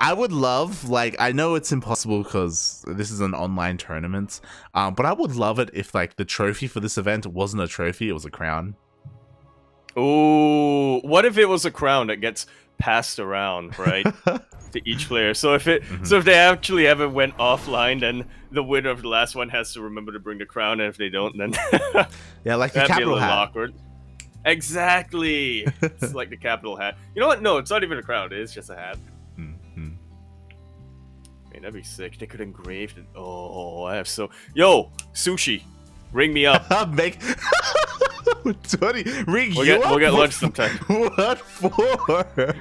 I would love, like, I know it's impossible because this is an online tournament, but I would love it if, like, the trophy for this event wasn't a trophy, it was a crown. Oh, what if it was a crown that gets passed around, right, to each player? So if they actually ever went offline, then the winner of the last one has to remember to bring the crown, and if they don't, then Yeah, like the that'd be a capital little hat. awkward. Exactly. It's like the capital hat. You know what? No, it's not even a crown. It is just a hat. Man, that'd be sick. They could engrave it. Oh, I have so... Yo, sushi. Ring me up. Make 20. Ring We'll you get, up? we'll get lunch sometime. What for?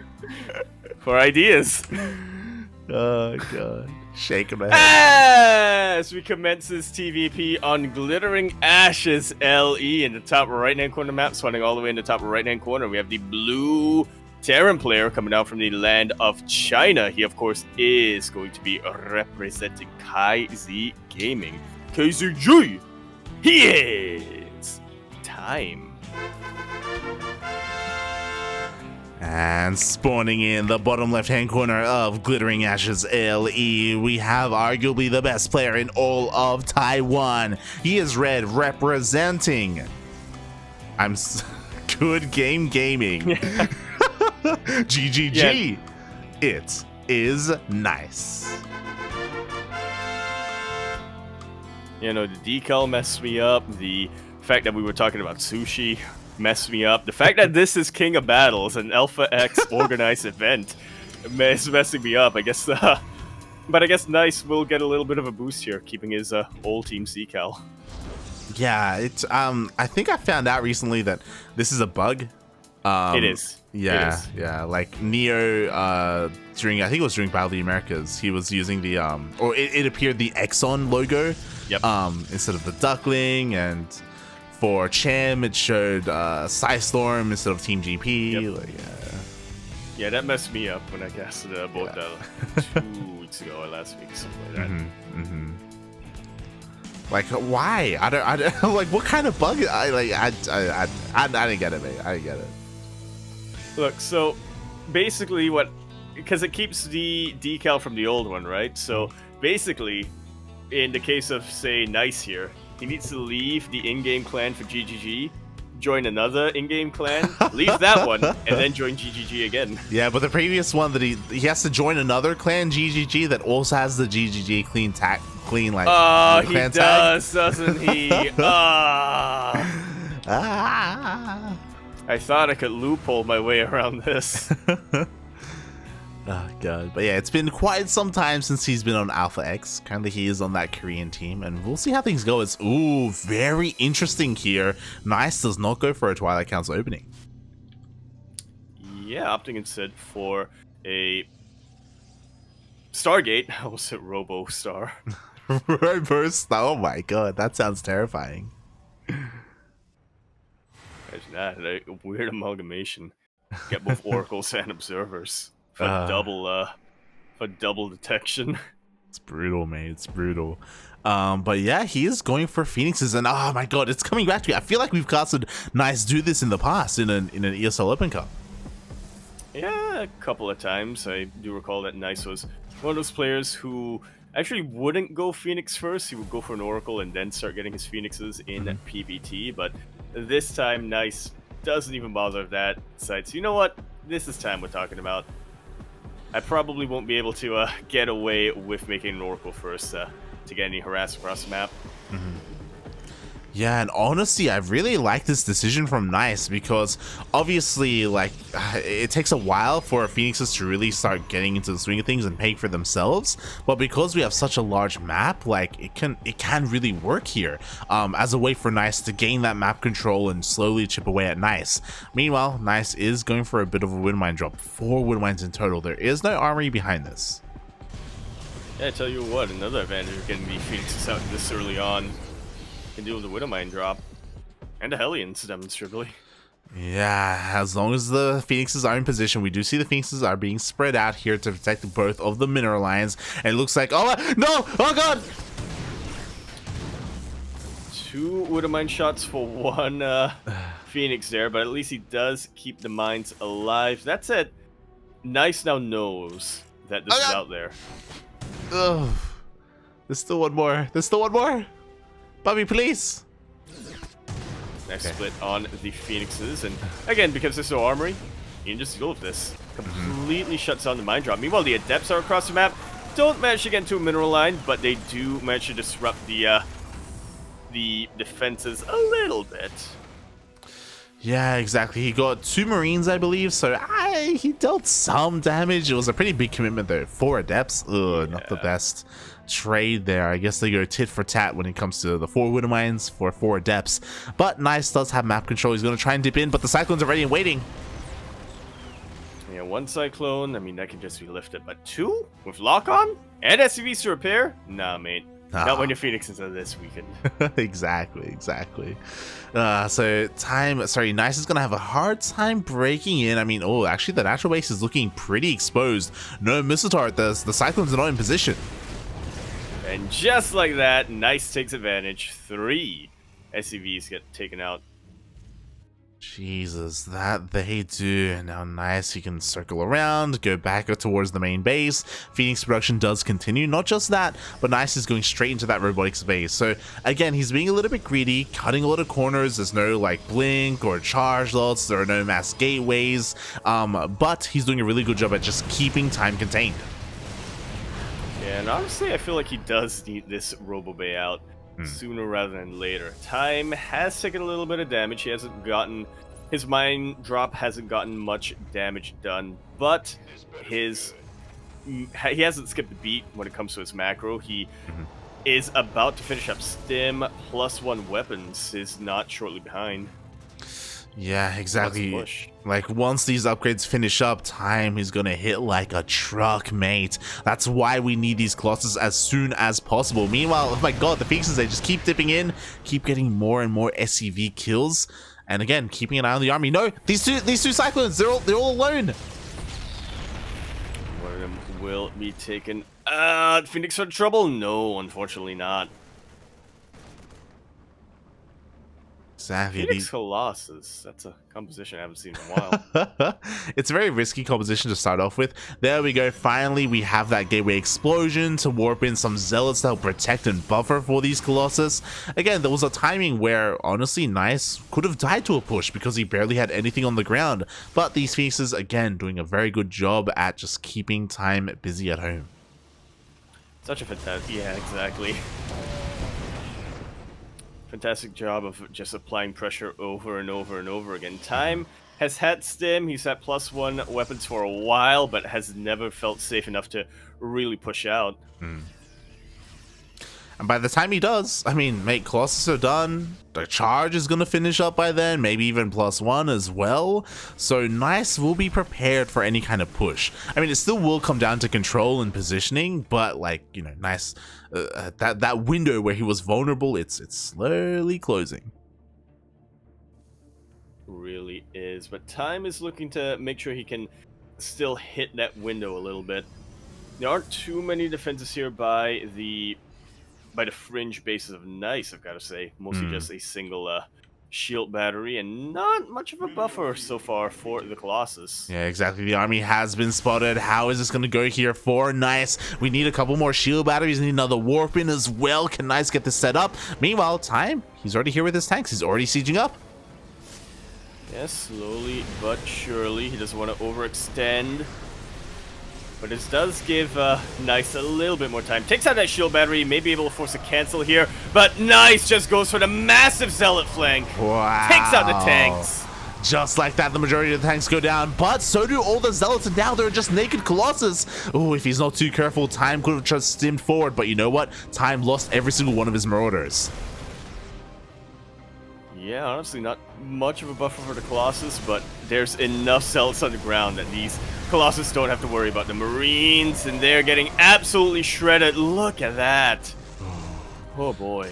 For ideas. Oh god, shaking my head. As we commence this TVP on Glittering Ashes LE in the top right-hand corner map, spawning all the way in the top right-hand corner, we have the blue Terran player coming out from the land of China. He, of course, is going to be representing KZ Gaming. KZG! He is! Time. And spawning in the bottom left-hand corner of Glittering Ashes LE, we have arguably the best player in all of Taiwan. He is red, representing Good Game Gaming. GGG. Yeah. It is nice. You know, the decal messed me up. The fact that we were talking about sushi messed me up. The fact that this is King of Battles, an Alpha X organized event, is messing me up. I guess, but I guess Nice will get a little bit of a boost here, keeping his old team Seacal. Yeah, it's I think I found out recently that this is a bug. It is. Yeah, it is. Yeah. Like Neo, during I think it was during Battle of the Americas, he was using the or it appeared the Exxon logo. Yep. Instead of the Duckling, and for Cham it showed Psystorm instead of Team GP. Yep. Like, yeah, that messed me up when I casted both 2 weeks ago or last week, something like that. Like, why? I don't like what kind of bug? I didn't get it, mate. I didn't get it. Look, so basically because it keeps the decal from the old one, right? So basically, in the case of, say, Nice here, he needs to leave the in-game clan for GGG, join another in-game clan, leave that one, and then join GGG again. Yeah, but the previous one that he has to join another clan, GGG, that also has the GGG clean like. Oh, he clan does, tag. doesn't he? I thought I could loophole my way around this. Oh god, but yeah, it's been quite some time since he's been on Alpha X. Currently he is on that Korean team, and we'll see how things go. It's very interesting here. Nice does not go for a Twilight Council opening. Yeah, opting instead for a Stargate. I almost said Robo Star. Robo Star, oh my god, that sounds terrifying. Imagine that, a weird amalgamation. Get both oracles and observers. For double detection. It's brutal, mate. It's brutal. But yeah, he is going for Phoenixes, and oh my god, it's coming back to me. I feel like we've casted Nice do this in the past in an ESL Open Cup. Yeah, a couple of times. I do recall that Nice was one of those players who actually wouldn't go Phoenix first. He would go for an Oracle and then start getting his Phoenixes in PvT. But this time, Nice doesn't even bother with that. Decides, you know what? This is time we're talking about. I probably won't be able to get away with making an Oracle first to get any harass across the map. Yeah, and honestly, I really like this decision from Nice because obviously, like, it takes a while for Phoenixes to really start getting into the swing of things and paying for themselves. But because we have such a large map, like, it can really work here as a way for Nice to gain that map control and slowly chip away at Nice. Meanwhile, Nice is going for a bit of a wind mine drop. 4 wind mines in total. There is no armory behind this. Yeah, I tell you what, another advantage of getting the Phoenixes out this early on. Can deal with the Widowmine drop and the Hellions demonstrably. Yeah, as long as the Phoenixes are in position, we do see the Phoenixes are being spread out here to protect both of the mineral lines. And it looks like, oh no, oh god! 2 Widowmine shots for 1 Phoenix there, but at least he does keep the mines alive. That said, Nice now knows that this is out there. Ugh. There's still one more. There's still one more. Bobby, please. Nice split on the Phoenixes. And again, because there's no armory, you can just deal with this. Completely shuts down the mine drop. Meanwhile, the Adepts are across the map. Don't manage to get into a mineral line, but they do manage to disrupt the defenses a little bit. Yeah, exactly. He got 2 Marines, I believe, so he dealt some damage. It was a pretty big commitment, though. 4 Adepts, not the best trade there. I guess they go tit for tat when it comes to the 4 Widow Mines for 4 Adepts. But Nice does have map control. He's going to try and dip in, but the Cyclones are ready and waiting. Yeah, 1 Cyclone, I mean, that can just be lifted. But 2? With lock-on? And SCVs to repair? Nah, mate. Not when your Phoenixes are this weekend. Exactly. So Nice is gonna have a hard time breaking in. I mean, actually the natural base is looking pretty exposed. No missile turret. The Cyclones are not in position. And just like that, Nice takes advantage. 3 SCVs get taken out. Jesus, that they do. Now Nice, he can circle around, go back towards the main base. Phoenix production does continue. Not just that, but Nice is going straight into that robotics base. So again, he's being a little bit greedy, cutting a lot of corners. There's no like blink or charge lots. There are no mass gateways. But he's doing a really good job at just keeping time contained. Yeah, and honestly, I feel like he does need this Robo Bay out sooner rather than later. Time has taken a little bit of damage. He hasn't gotten... His mine drop hasn't gotten much damage done, but he hasn't skipped a beat when it comes to his macro. He is about to finish up Stim. +1 weapons is not shortly behind. Yeah, exactly. Like, once these upgrades finish up, Time is gonna hit like a truck, mate. That's why we need these Colossus as soon as possible. Meanwhile, oh my god, the Phoenixes, they just keep dipping in, keep getting more and more SCV kills. And again, keeping an eye on the army. No, these two Cyclones, they're all alone. One of them will be taken. Phoenix are in trouble? No, unfortunately not. Exactly. Phoenix Colossus. That's a composition I haven't seen in a while. It's a very risky composition to start off with. There we go. Finally, we have that gateway explosion to warp in some zealots that will protect and buffer for these Colossus. Again, there was a timing where, honestly, Nice could have died to a push because he barely had anything on the ground. But these Phoenixes, again, doing a very good job at just keeping Time busy at home. Such a fantastic... Yeah, exactly. Fantastic job of just applying pressure over and over and over again. Time has had Stim. He's had +1 weapons for a while, but has never felt safe enough to really push out. And by the time he does, I mean, mate, Colossus are done. The charge is going to finish up by then, maybe even +1 as well. So Nice will be prepared for any kind of push. I mean, it still will come down to control and positioning, but like, you know, Nice, that window where he was vulnerable, it's slowly closing. Really is, but Time is looking to make sure he can still hit that window a little bit. There aren't too many defenses here by the fringe bases of Nice, I've got to say. Mostly just a single shield battery and not much of a buffer so far for the Colossus. Yeah, exactly. The army has been spotted. How is this going to go here for Nice? We need a couple more shield batteries. We need another warp in as well. Can Nice get this set up? Meanwhile, Time, he's already here with his tanks. He's already sieging up. Yes, slowly but surely. He doesn't want to overextend. But this does give Nice a little bit more time. Takes out that shield battery, may be able to force a cancel here. But Nice just goes for the massive zealot flank. Wow. Takes out the tanks. Just like that, the majority of the tanks go down, but so do all the zealots, and now they're just naked Colossus. Oh, if he's not too careful, Time could have just stimmed forward, but you know what? Time lost every single one of his marauders. Yeah, honestly, not much of a buffer for the Colossus, but there's enough zealots on the ground that these Colossus don't have to worry about the Marines, and they're getting absolutely shredded. Look at that. Oh boy.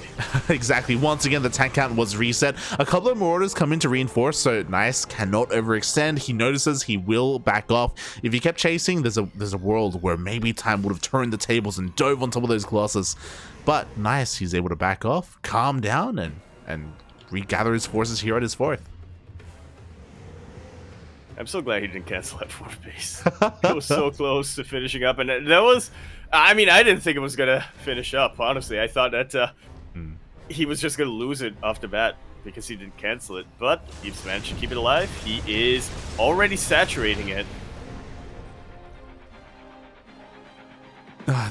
Exactly. Once again, the tank count was reset. A couple of marauders come in to reinforce, so Nice cannot overextend. He notices he will back off. If he kept chasing, there's a world where maybe Time would have turned the tables and dove on top of those Colossus. But Nice, he's able to back off, calm down, and regather his forces here at his fourth. I'm so glad he didn't cancel that fourth base. It was so close to finishing up, and that was. I mean, I didn't think it was gonna finish up. Honestly, I thought that he was just gonna lose it off the bat because he didn't cancel it. But he's managed to keep it alive. He is already saturating it.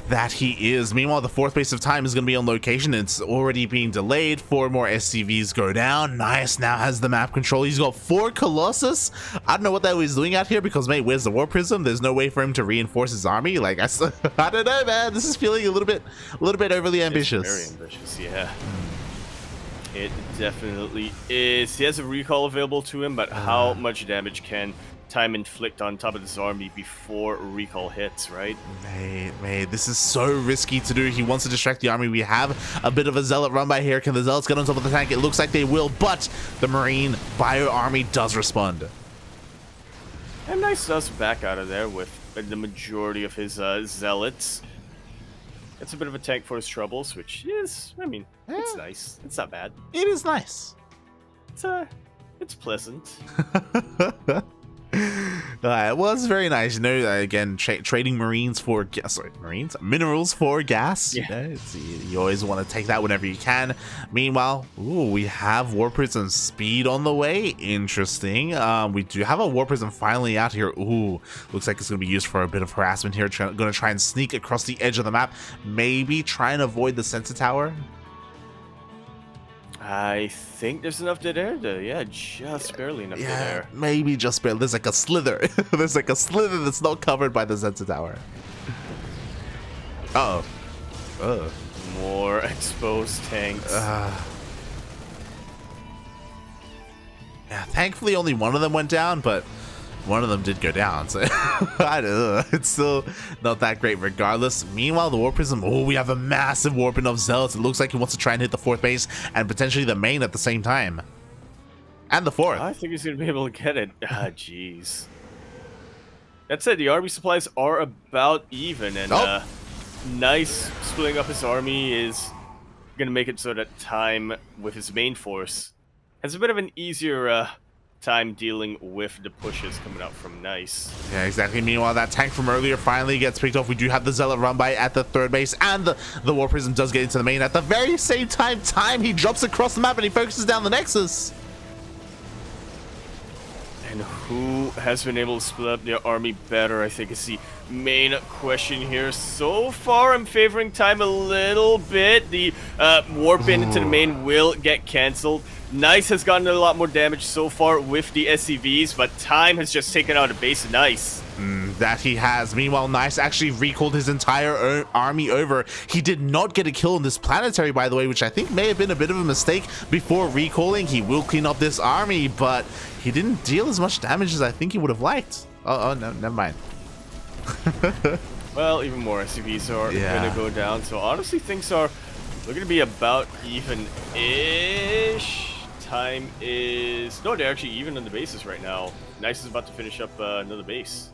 That he is. Meanwhile, the fourth base of time is going to be on location. It's already being delayed. 4 more SCVs go down. Nice now has the map control. He's got 4 Colossus. I don't know what that he's doing out here because, mate, where's the War Prism? There's no way for him to reinforce his army. Like, I don't know, man. This is feeling a little bit overly ambitious. It's very ambitious, yeah. It definitely is. He has a recall available to him, but how much damage can time inflict on top of this army before recall hits, right? Mate, this is so risky to do. He wants to distract the army. We have a bit of a zealot run by here. Can the zealots get on top of the tank? It looks like they will, but the marine bio army does respond. And nice does back out of there with the majority of his zealots. It's a bit of a tank for his troubles, which is, I mean, it's nice. It's not bad. It is nice. It's pleasant. It was very nice, you know. Again, trading minerals for gas. Yeah. You know, you always want to take that whenever you can. Meanwhile, we have War Prism speed on the way. Interesting. We do have a War Prism finally out here. Looks like it's going to be used for a bit of harassment here. Going to try and sneak across the edge of the map. Maybe try and avoid the sensor tower. I think there's enough dead air there. Yeah, just barely enough dead air. Maybe just barely. There's like a slither. There's like a slither that's not covered by the sensor tower. Uh-oh. More exposed tanks. Yeah, thankfully only one of them went down, but one of them did go down, so I don't know. It's still not that great regardless. Meanwhile, the War Prism, we have a massive warping of zealots. It looks like he wants to try and hit the fourth base and potentially the main at the same time. And the fourth. I think he's going to be able to get it. Jeez. That said, the army supplies are about even, and nice splitting up his army is going to make it so that time with his main force has a bit of an easier time dealing with the pushes coming out from Nice. Yeah, exactly. Meanwhile, that tank from earlier finally gets picked off. We do have the Zealot run by at the third base, and the War Prism does get into the main. At the very same time, he drops across the map and he focuses down the Nexus. And who has been able to split up their army better, I think, is the main question here. So far, I'm favoring time a little bit. The warp in into the main will get cancelled. Nice has gotten a lot more damage so far with the SCVs, but time has just taken out a base of Nice. That he has. Meanwhile, Nice actually recalled his entire army over. He did not get a kill in this planetary, by the way, which I think may have been a bit of a mistake. Before recalling, he will clean up this army, but he didn't deal as much damage as I think he would have liked. Oh no, never mind. Well, even more SCVs are going to go down, so honestly, things are looking to be about even-ish. Time is... No, they're actually even on the bases right now. Nice is about to finish up another base.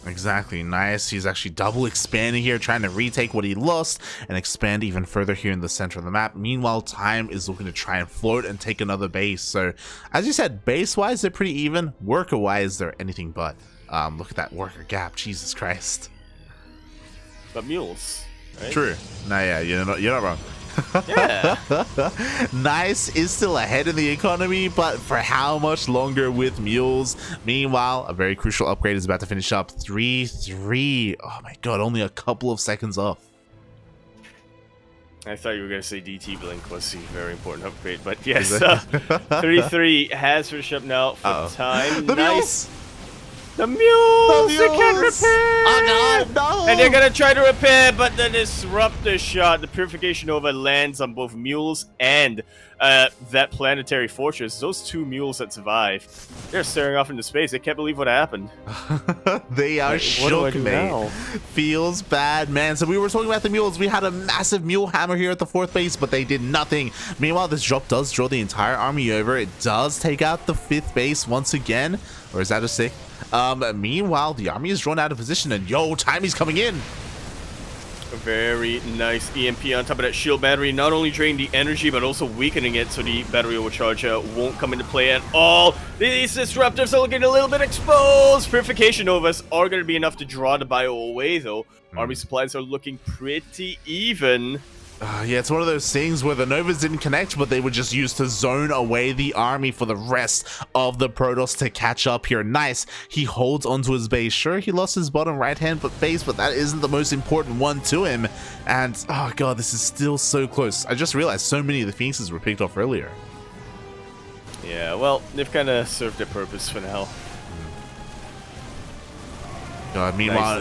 Exactly. Nice. He's actually double expanding here, trying to retake what he lost and expand even further here in the center of the map. Meanwhile, Time is looking to try and float and take another base. So, as you said, base-wise, they're pretty even. Worker-wise, they're anything but. Look at that worker gap. Jesus Christ. But mules, right? True. No, yeah, you're not wrong. Yeah. Nice is still ahead in the economy, but for how much longer with mules? Meanwhile, a very crucial upgrade is about to finish up. 3-3. Oh my god, only a couple of seconds off. I thought you were going to say DT Blink was a very important upgrade, but yes, 3-3 has finished up now for Time. The Nice. mules! The mules! They can't repair! Oh god, no! And they're gonna try to repair, but the disruptor shot, the Purification Nova, lands on both mules and that planetary fortress. Those two mules that survived, they're staring off into space. They can't believe what happened. They are shook, mate. Feels bad, man. So we were talking about the mules. We had a massive mule hammer here at the fourth base, but they did nothing. Meanwhile, this drop does draw the entire army over. It does take out the fifth base once again. Or is that a sick? Meanwhile, the army is drawn out of position, and Timey's coming in. A very nice EMP on top of that shield battery. Not only drain the energy, but also weakening it so the battery overcharge won't come into play at all. These disruptors are looking a little bit exposed. Purification Novas are going to be enough to draw the bio away, though. Army supplies are looking pretty even. Yeah, it's one of those things where the Novas didn't connect, but they were just used to zone away the army for the rest of the Protoss to catch up here. Nice. He holds onto his base. Sure, he lost his bottom right-hand base, but that isn't the most important one to him. And, oh god, this is still so close. I just realized so many of the Phoenixes were picked off earlier. Yeah, well, they've kind of served their purpose for now. God, meanwhile...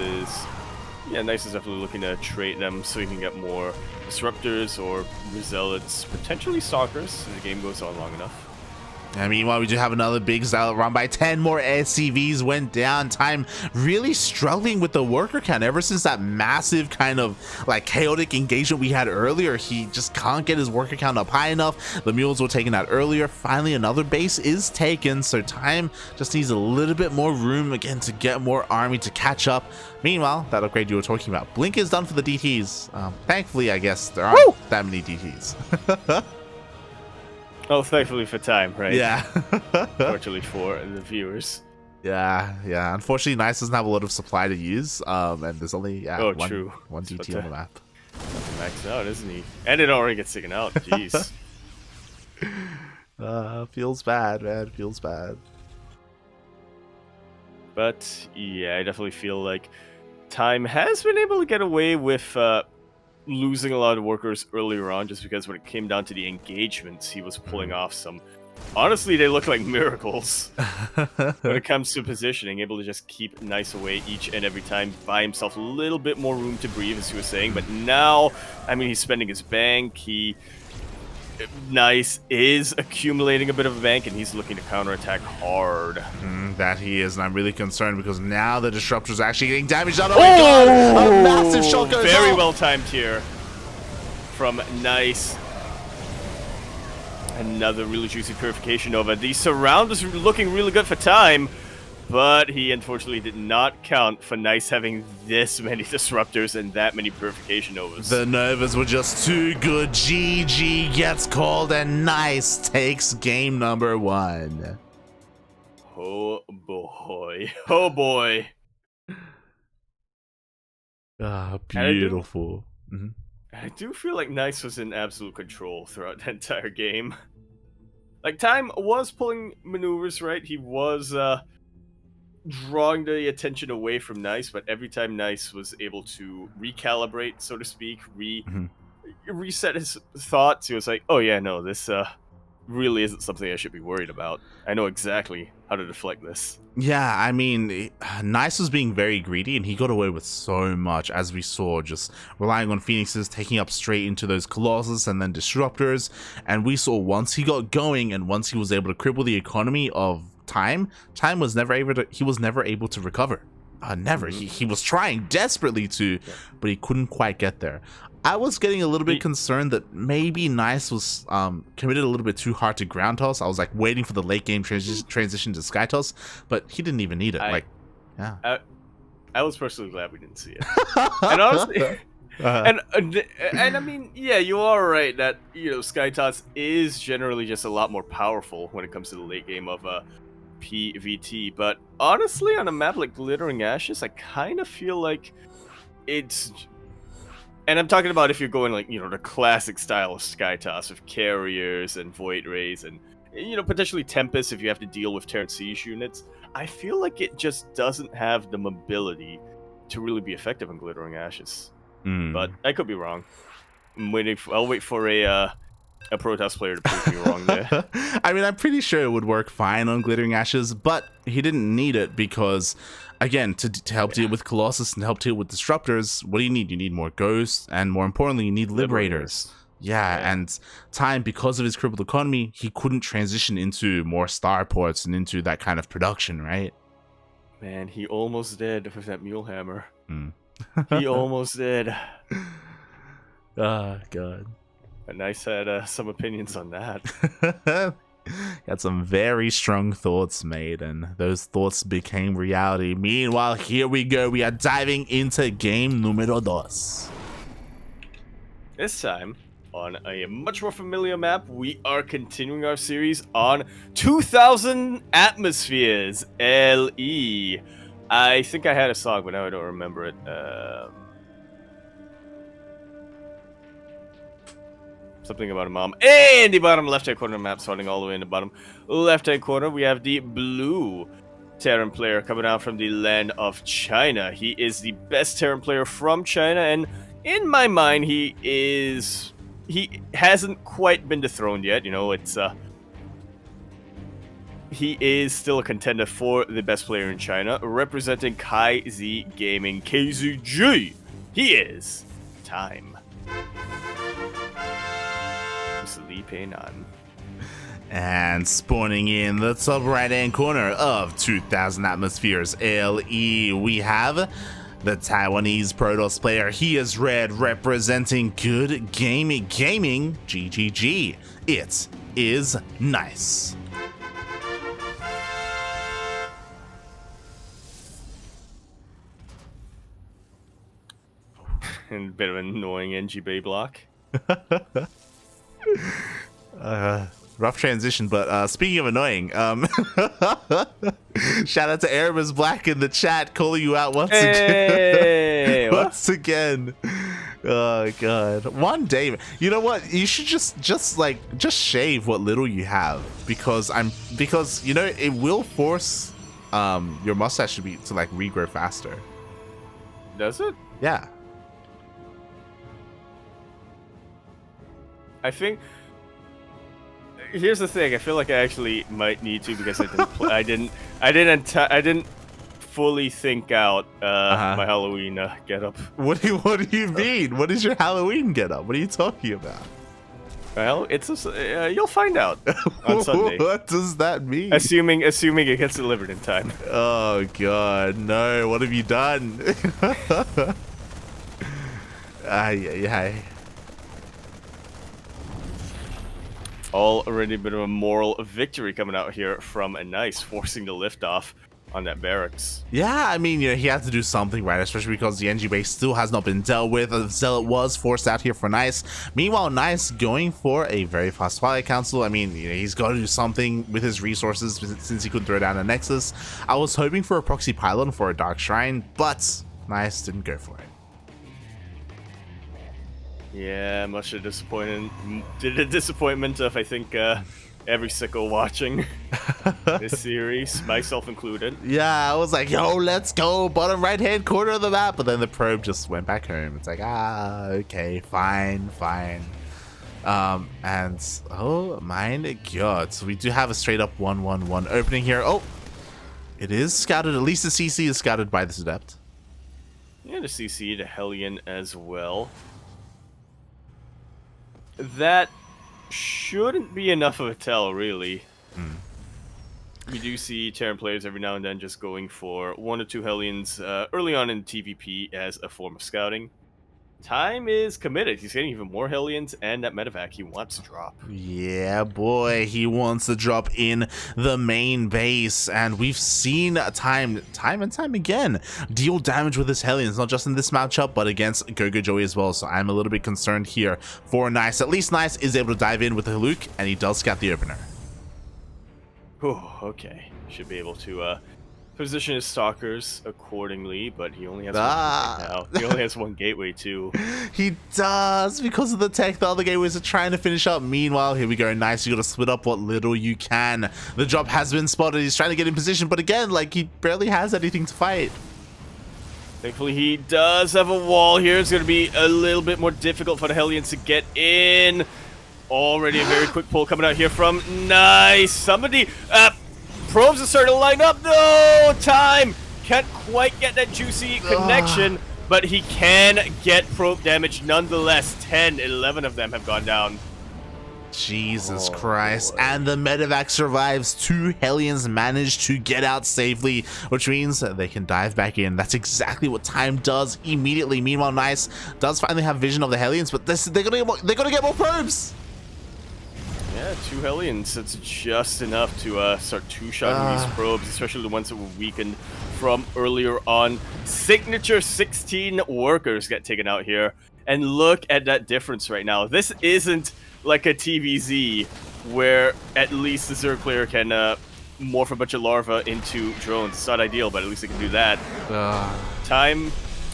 Nice is definitely looking to trade them so he can get more disruptors or zealots, potentially stalkers, as the game goes on long enough. And meanwhile, we do have another big zealot run by 10 more SCVs went down. Time really struggling with the worker count ever since that massive kind of like chaotic engagement we had earlier. He just can't get his worker count up high enough. The mules were taken out earlier. Finally, another base is taken, so Time just needs a little bit more room again to get more army to catch up. Meanwhile, that upgrade you were talking about, Blink is done for the DTs. Thankfully, I guess there aren't that many DTs. Oh, thankfully for Time, right? Yeah. Fortunately for the viewers. Yeah. Unfortunately, Nice doesn't have a lot of supply to use, and there's only one DT on the map. Maxed out, isn't he? And it already gets taken out. Jeez. Feels bad, man. Feels bad. But yeah, I definitely feel like Time has been able to get away with losing a lot of workers earlier on, just because when it came down to the engagements, he was pulling off some... Honestly, they look like miracles when it comes to positioning, able to just keep Nice away each and every time, buy himself a little bit more room to breathe, as he was saying. But now, I mean, he's spending his bank, Nice is accumulating a bit of a bank, and he's looking to counterattack hard. That he is, and I'm really concerned because now the disruptors are actually getting damaged out. Oh my god! A massive shot goes Very off. well timed here from Nice. Another really juicy Purification Nova. The surround is looking really good for Time, but he unfortunately did not count for Nice having this many disruptors and that many Purification Novas. The Novas were just too good. GG gets called, and Nice takes game number 1. Oh boy. Oh boy. Beautiful. I do feel like Nice was in absolute control throughout the entire game. Like, Time was pulling maneuvers, right? He was drawing the attention away from Nice, but every time Nice was able to recalibrate, so to speak, reset his thoughts, he was like, oh yeah, no, this really isn't something I should be worried about. I know exactly how to deflect this. Yeah, I mean, Nice was being very greedy, and he got away with so much, as we saw, just relying on Phoenixes, taking up straight into those Colossus and then Disruptors, and we saw once he got going and once he was able to cripple the economy of Time was never able to recover. Never. He was trying desperately to, but he couldn't quite get there. I was getting a little bit concerned that maybe Nice was committed a little bit too hard to ground toss. I was like waiting for the late game transition to sky toss, but he didn't even need it. I was personally glad we didn't see it. And honestly, and I mean, yeah, you are right that sky toss is generally just a lot more powerful when it comes to the late game of PvT. But honestly, on a map like Glittering Ashes, I kind of feel like it's. And I'm talking about if you're going like, the classic style of Sky Toss with carriers and Void Rays and, potentially Tempest if you have to deal with Terran Siege units. I feel like it just doesn't have the mobility to really be effective in Glittering Ashes. But I could be wrong. I'll wait for a Protoss player to prove me wrong there. I mean, I'm pretty sure it would work fine on Glittering Ashes, but he didn't need it because, again, to help deal with Colossus and help deal with Disruptors, what do you need? You need more Ghosts, and more importantly, you need Liberators. Yeah, and Time, because of his crippled economy, he couldn't transition into more starports and into that kind of production, right? Man, he almost did with that Mule Hammer. He almost did. Oh, God. But Nice had some opinions on that. Got some very strong thoughts made, and those thoughts became reality. Meanwhile, here we go. We are diving into game numero dos. This time, on a much more familiar map, we are continuing our series on 2000 Atmospheres, LE. I think I had a song, but now I don't remember it. Something about a mom. And the bottom left-hand corner map, starting all the way in the bottom left-hand corner, we have the blue Terran player coming out from the land of China. He is the best Terran player from China, and in my mind, he hasn't quite been dethroned yet. You know, he is still a contender for the best player in China, representing KaiZ Gaming KZG. He is Time. Sleeping on. And spawning in the top right hand corner of 2000 Atmospheres LE, we have the Taiwanese Protoss player. He is red, representing Good Gaming GGG. It is Nice. And a bit of an annoying NGB block. Rough transition, but speaking of annoying, shout out to Aramis Black in the chat, calling you out once again. Once again. Oh god. One day, you know what? You should just shave what little you have, because you know it will force your mustache to regrow faster. Does it? Yeah. I think. Here's the thing. I feel like I actually might need to, because I didn't fully think out my Halloween getup. What do you mean? What is your Halloween getup? What are you talking about? Well, you'll find out on Sunday. What does that mean? Assuming it gets delivered in time. Oh god, no! What have you done? Ay. Already a bit of a moral victory coming out here from a Nice, forcing the liftoff on that barracks. Yeah, I mean, he had to do something, right? Especially because the NG base still has not been dealt with. The Zealot was forced out here for Nice. Meanwhile, Nice going for a very fast Twilight Council. I mean, he's got to do something with his resources since he couldn't throw down a Nexus. I was hoping for a proxy pylon for a Dark Shrine, but Nice didn't go for it. Yeah, much a disappointment of, I think, every sicko watching this series, myself included. Yeah, I was like, yo, let's go, bottom right-hand corner of the map, but then the probe just went back home. It's like, okay, fine. And, oh my god, so we do have a straight-up 1-1-1 opening here. Oh, it is scouted, at least the CC is scouted by this Adept. Yeah, the CC, the Hellion as well. That shouldn't be enough of a tell, really. We do see Terran players every now and then just going for 1 or 2 Hellions early on in TVP as a form of scouting. Time is committed. He's getting even more Hellions, and that medevac he wants to drop. Yeah, boy, he wants to drop in the main base, and we've seen time and time again deal damage with his Hellions, not just in this matchup, but against Gogo Joey as well. So I'm a little bit concerned here for Nice. At least Nice is able to dive in with the Haluk, and he does scout the opener. Oh, okay. Should be able to position his stalkers accordingly, but he only has one now. He only has one gateway too. He does, because of the tech. The other gateways are trying to finish up. Meanwhile, here we go. Nice, you gotta split up what little you can. The drop has been spotted. He's trying to get in position, but again, he barely has anything to fight. Thankfully, he does have a wall here. It's gonna be a little bit more difficult for the Hellions to get in. Already a very quick pull coming out here from Nice. Somebody probes are starting to line up. No time. Can't quite get that juicy connection, but he can get probe damage nonetheless. 10, 11 of them have gone down. Jesus Christ. Boy. And the medevac survives. 2 Hellions manage to get out safely, which means they can dive back in. That's exactly what Time does immediately. Meanwhile, Nice does finally have vision of the Hellions, but they're gonna get more probes. Yeah, 2 Hellions. It's just enough to start two-shotting these probes, especially the ones that were weakened from earlier on. Signature 16 workers get taken out here. And look at that difference right now. This isn't like a TVZ where at least the Zerg player can morph a bunch of larvae into drones. It's not ideal, but at least they can do that. Time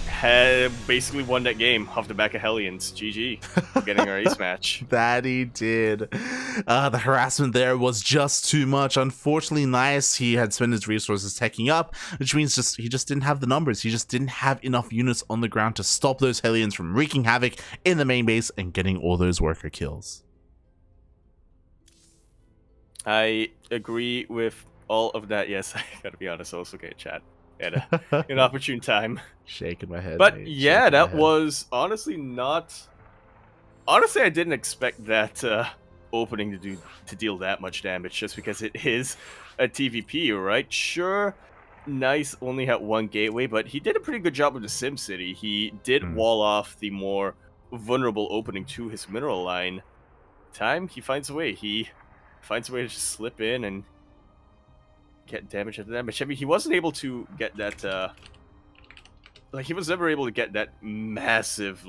had basically won that game off the back of Hellions. GG. Getting our ace match. That he did. The harassment there was just too much. Unfortunately, Nice, he had spent his resources taking up, which means he just didn't have the numbers. He just didn't have enough units on the ground to stop those Hellions from wreaking havoc in the main base and getting all those worker kills. I agree with all of that. Yes, I gotta be honest. I also get chat at an opportune time. Shaking my head. But mate. yeah, that was honestly not. Honestly, I didn't expect that opening to deal that much damage, just because it is a TVP, right? Sure, Nice only had one gateway, but he did a pretty good job with the Sim City. He did wall off the more vulnerable opening to his mineral line. He finds a way. He finds a way to just slip in and get damage after damage. I mean, he wasn't able to get that, he was never able to get that massive,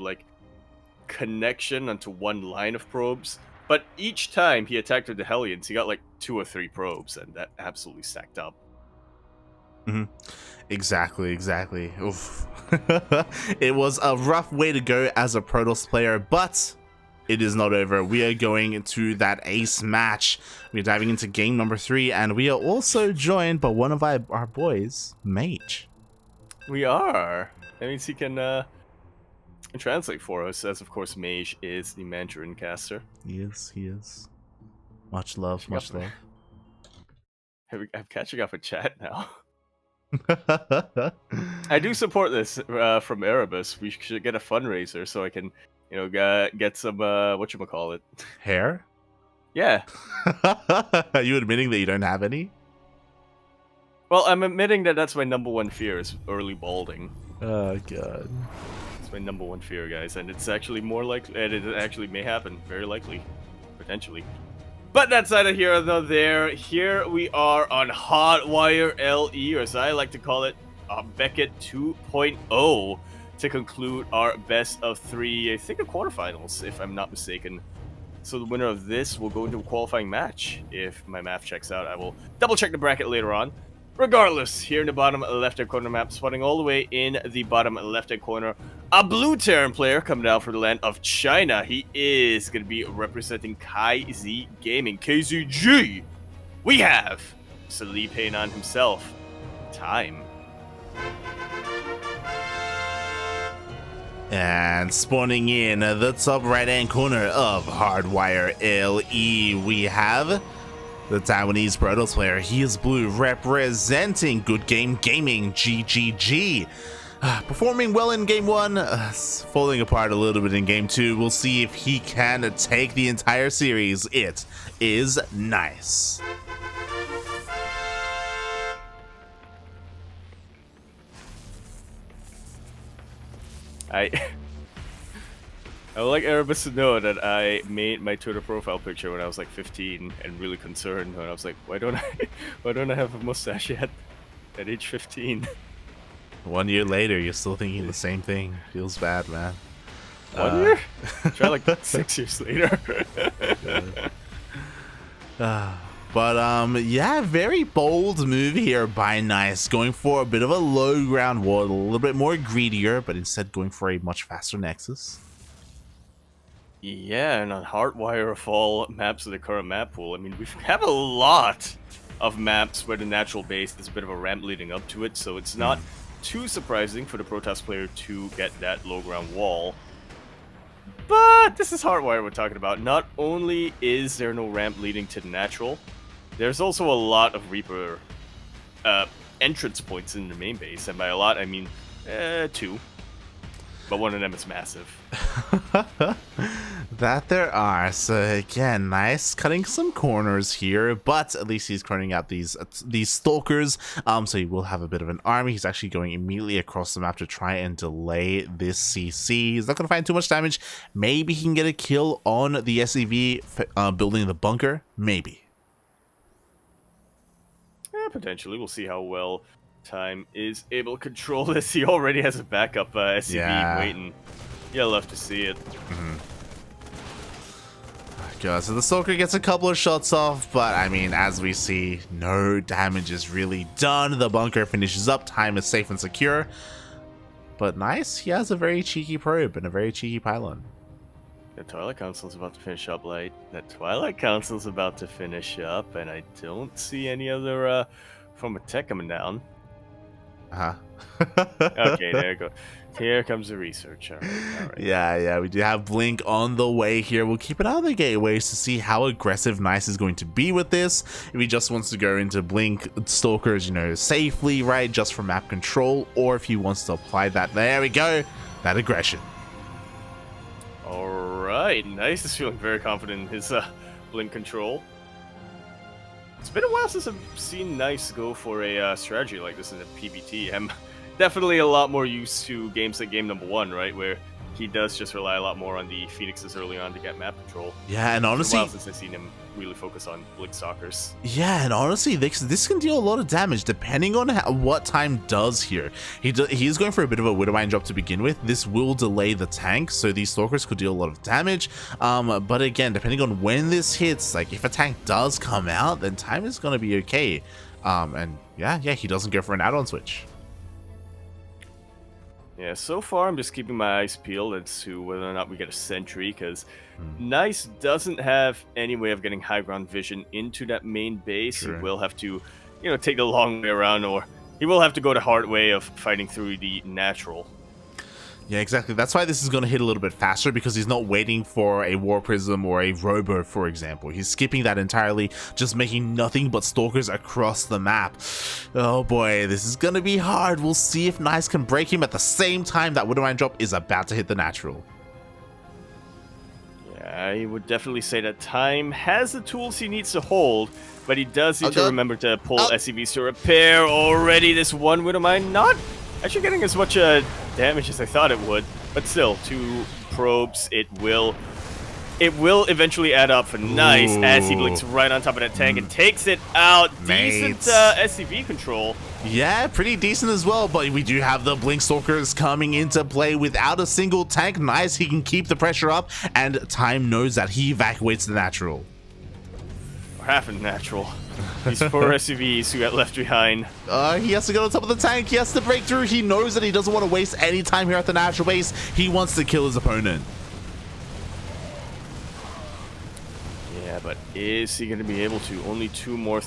connection onto one line of probes. But each time he attacked with the Hellions, he got, 2 or 3 probes, and that absolutely stacked up. Exactly. Oof. It was a rough way to go as a Protoss player, but it is not over. We are going into that ace match. We're diving into game number 3, and we are also joined by one of our boys, Mage. We are. That means he can translate for us, as of course Mage is the Mandarin caster. He is. Much love. I'm catching up with chat now. I do support this from Erebus. We should get a fundraiser so I can, get some whatchamacallit. Hair? Yeah. Are you admitting that you don't have any? Well, I'm admitting that that's my number one fear is early balding. Oh god. It's my number one fear, guys, and it's actually more likely, and it actually may happen, very likely, potentially. But that's neither here nor there. Here we are on Hotwire LE, or as I like to call it, Beckett 2.0, to conclude our best of 3, I think, the quarterfinals, if I'm not mistaken. So the winner of this will go into a qualifying match. If my math checks out, I will double check the bracket later on. Regardless, here in the bottom left-hand corner map, spawning all the way in the bottom left-hand corner, a blue Terran player coming down from the land of China. He is going to be representing KZ Gaming. KZG! We have Salih Paynon himself. Time. And spawning in the top right-hand corner of Hardwire LE, we have the Taiwanese Protoss player. He is blue, representing Good Game Gaming, GGG. Performing well in game 1, falling apart a little bit in game 2. We'll see if he can take the entire series. It is Nice. I would like Erebus to know that I made my Twitter profile picture when I was 15 and really concerned when I was like, why don't I have a mustache yet at age 15? 1 year later, you're still thinking the same thing. Feels bad, man. 1 year? Try 6 years later. But yeah, very bold move here by Nice, going for a bit of a low ground wall, a little bit more greedier, but instead going for a much faster Nexus. Yeah, and on Hardwire of all maps of the current map pool, I mean, we have a lot of maps where the natural base is a bit of a ramp leading up to it, so it's not too surprising for the Protoss player to get that low ground wall. But this is Hardwire we're talking about. Not only is there no ramp leading to the natural, there's also a lot of Reaper entrance points in the main base, and by a lot I mean 2. But one of them is massive. That there are. So again, nice cutting some corners here, but at least he's cutting out these stalkers. So he will have a bit of an army. He's actually going immediately across the map to try and delay this CC. He's not going to find too much damage. Maybe he can get a kill on the SEV building the bunker. Maybe. Yeah, potentially. We'll see how well Time is able to control this. He already has a backup SEV waiting. You'll love to see it. So the Stalker gets a couple of shots off, but I mean, as we see, no damage is really done. The bunker finishes up, Time is safe and secure. But nice, he has a very cheeky probe and a very cheeky pylon. The Twilight Council's about to finish up, Light. That Twilight Council's about to finish up, and I don't see any other form of tech coming down. Okay, there you go. Here comes the research. All right. Yeah, we do have Blink on the way here. We'll keep an eye on the gateways to see how aggressive Nice is going to be with this. If he just wants to go into Blink Stalkers, you know, safely, right, just for map control, or if he wants to apply that, there we go, that aggression. All right, Nice is feeling very confident in his Blink control. It's been a while since I've seen Nice go for a strategy like this in the PvT. I'm definitely a lot more used to games like game number 1, right, where he does just rely a lot more on the Phoenixes early on to get map control. Yeah, and honestly, it's been a while since I've seen him really focus on Blink Stalkers. Yeah, and honestly, this can deal a lot of damage depending on what Time does here. He's going for a bit of a Widowmine drop to begin with. This will delay the tank, so these Stalkers could deal a lot of damage. But again, depending on when this hits, like if a tank does come out, then Time is going to be okay. And yeah, he doesn't go for an add-on switch. Yeah, so far I'm just keeping my eyes peeled as to whether or not we get a sentry, because Nice doesn't have any way of getting high ground vision into that main base. True. He will have to, you know, take the long way around, or he will have to go the hard way of fighting through the natural. Yeah, exactly. That's why this is going to hit a little bit faster, because he's not waiting for a War Prism or a Robo, for example. He's skipping that entirely, just making nothing but Stalkers across the map. Oh boy, this is going to be hard. We'll see if Nice can break him at the same time that Widowmine drop is about to hit the natural. Yeah, I would definitely say that Time has the tools he needs to hold, but he does need to remember to pull SCVs to repair. Already this one Widowmine not actually getting as much damage as I thought it would, but still, 2 probes, it will eventually add up for Nice. As he blinks right on top of that tank and takes it out. Decent SCV control. Yeah, pretty decent as well, but we do have the Blink Stalkers coming into play without a single tank. Nice, he can keep the pressure up, and Time knows that he evacuates the natural. Or half a natural. These 4 SUVs who got left behind. He has to go on top of the tank. He has to break through. He knows that he doesn't want to waste any time here at the natural base. He wants to kill his opponent. Yeah, but is he going to be able to? Only 3 more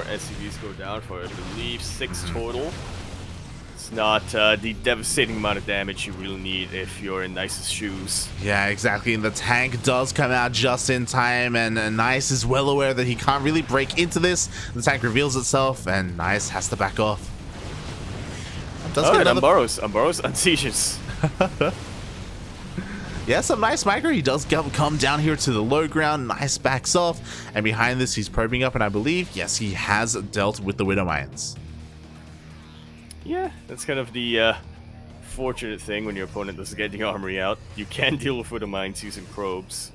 SUVs go down for, I believe, 6 total. It's not the devastating amount of damage you really need if you're in Nice's shoes. Yeah, exactly. And the tank does come out just in time, and Nice is well aware that he can't really break into this. The tank reveals itself, and Nice has to back off. Ambaros unsieges. Yeah, some nice micro. He does come down here to the low ground. Nice backs off, and behind this he's probing up, and I believe, yes, he has dealt with the Widow Mines. Yeah, that's kind of the fortunate thing when your opponent doesn't get the armory out. You can deal with Widow Mines using probes.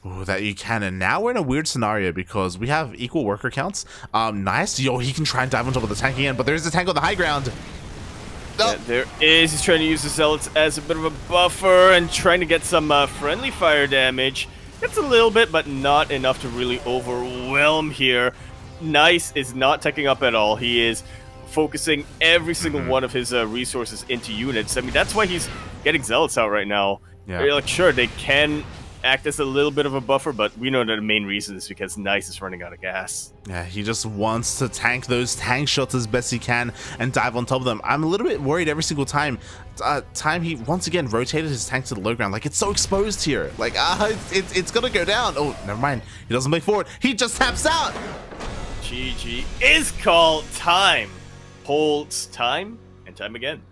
Oh, that you can. And now we're in a weird scenario because we have equal worker counts. Nice. Yo, he can try and dive on top of the tank again, but there's a tank on the high ground. Yeah, there is. He's trying to use the Zealots as a bit of a buffer and trying to get some friendly fire damage. Gets a little bit, but not enough to really overwhelm here. Nice is not teching up at all. He is focusing every single one of his resources into units. I mean, that's why he's getting Zealots out right now. Yeah. Like, sure, they can act as a little bit of a buffer, but we know that the main reason is because Nice is running out of gas. Yeah, he just wants to tank those tank shots as best he can and dive on top of them. I'm a little bit worried every single time. He once again rotated his tank to the low ground. Like, it's so exposed here. Like, it's gonna go down. Oh, never mind. He doesn't make forward. He just taps out. GG is called. Time holds time and time again.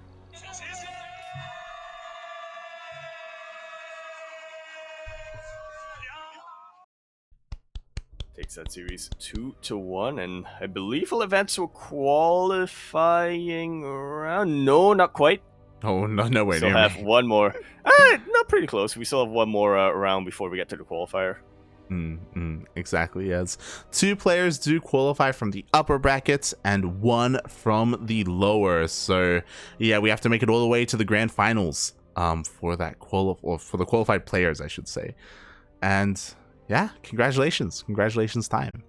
takes that series 2-1, and I believe he'll advance to a qualifying round. No, not quite. Oh, no, nowhere Still near have me. one more. Not pretty close. We still have one more round before we get to the qualifier. Exactly, yes. 2 players do qualify from the upper brackets and 1 from the lower. So yeah, we have to make it all the way to the grand finals for that for the qualified players, I should say. And yeah, congratulations time.